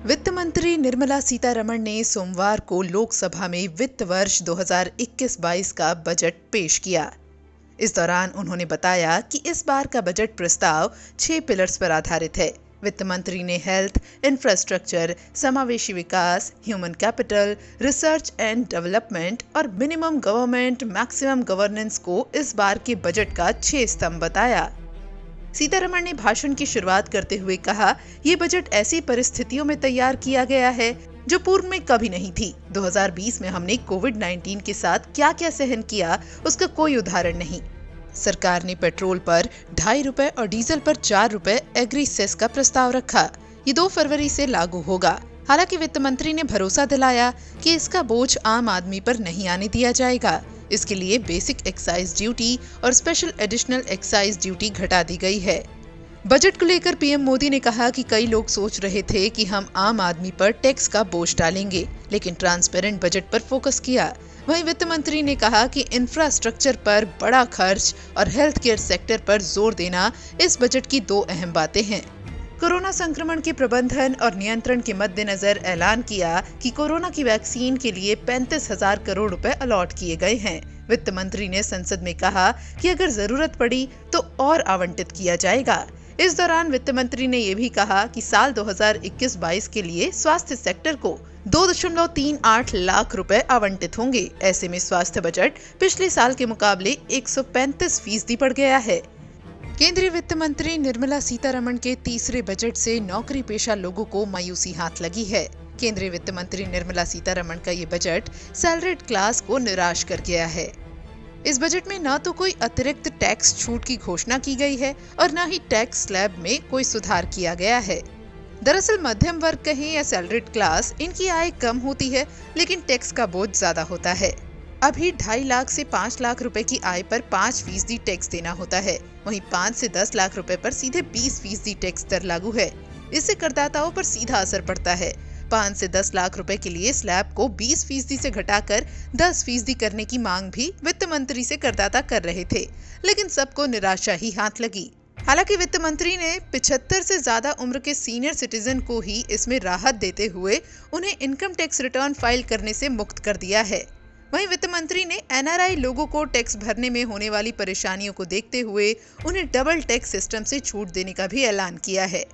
वित्त मंत्री निर्मला सीतारमण ने सोमवार को लोकसभा में वित्त वर्ष 2021-22 का बजट पेश किया। इस दौरान उन्होंने बताया कि इस बार का बजट प्रस्ताव 6 पिलर्स पर आधारित है। वित्त मंत्री ने हेल्थ, इंफ्रास्ट्रक्चर, समावेशी विकास, human capital, research and development और मिनिमम गवर्नमेंट मैक्सिमम गवर्नेंस को इस बार के बजट का 6 स्तंभ बताया। सीतारमण ने भाषण की शुरुआत करते हुए कहा, ये बजट ऐसी परिस्थितियों में तैयार किया गया है जो पूर्व में कभी नहीं थी। 2020 में हमने कोविड-19 के साथ क्या क्या सहन किया, उसका कोई उदाहरण नहीं। सरकार ने पेट्रोल पर 2.5 रुपए और डीजल पर 4 रुपए एग्री सेस का प्रस्ताव रखा। ये 2 फरवरी से लागू होगा। हालांकि वित्त मंत्री ने भरोसा दिलाया कि इसका बोझ आम आदमी पर नहीं आने दिया जाएगा। इसके लिए बेसिक एक्साइज ड्यूटी और स्पेशल एडिशनल एक्साइज ड्यूटी घटा दी गई है। बजट को लेकर पीएम मोदी ने कहा कि कई लोग सोच रहे थे कि हम आम आदमी पर टैक्स का बोझ डालेंगे, लेकिन ट्रांसपेरेंट बजट पर फोकस किया। वहीं वित्त मंत्री ने कहा कि इंफ्रास्ट्रक्चर पर बड़ा खर्च और हेल्थ केयर सेक्टर पर जोर देना इस बजट की 2 अहम बातें हैं। कोरोना संक्रमण के प्रबंधन और नियंत्रण के मद्देनजर ऐलान किया कि कोरोना की वैक्सीन के लिए 35,000 करोड़ रुपए अलॉट किए गए हैं। वित्त मंत्री ने संसद में कहा कि अगर जरूरत पड़ी तो और आवंटित किया जाएगा। इस दौरान वित्त मंत्री ने यह भी कहा कि साल 2021-22 के लिए स्वास्थ्य सेक्टर को 2.38 लाख रुपए आवंटित होंगे। ऐसे में स्वास्थ्य बजट पिछले साल के मुकाबले 135% बढ़ गया है। केंद्रीय वित्त मंत्री निर्मला सीतारमण के तीसरे बजट से नौकरी पेशा लोगों को मायूसी हाथ लगी है। केंद्रीय वित्त मंत्री निर्मला सीतारमण का ये बजट सैलरीड क्लास को निराश कर गया है। इस बजट में न तो कोई अतिरिक्त टैक्स छूट की घोषणा की गई है और न ही टैक्स स्लैब में कोई सुधार किया गया है। दरअसल मध्यम वर्ग कहें या सैलरीड क्लास, इनकी आय कम होती है लेकिन टैक्स का बोझ ज्यादा होता है। अभी 2.5 लाख से 5 लाख रुपए की आय पर 5% टैक्स देना होता है। वहीं 5 से 10 लाख रुपए पर सीधे 20% टैक्स दर लागू है। इससे करदाताओं पर सीधा असर पड़ता है। 5 से 10 लाख रुपए के लिए स्लैब को 20% से घटाकर 10% करने की मांग भी वित्त मंत्री से करदाता कर रहे थे, लेकिन सबको निराशा ही हाथ लगी। हालांकि वित्त मंत्री ने 75 से ज्यादा उम्र के सीनियर सिटीजन को ही इसमें राहत देते हुए उन्हें इनकम टैक्स रिटर्न फाइल करने से मुक्त कर दिया है। वहीं वित्त मंत्री ने एनआरआई लोगों को टैक्स भरने में होने वाली परेशानियों को देखते हुए उन्हें डबल टैक्स सिस्टम से छूट देने का भी ऐलान किया है।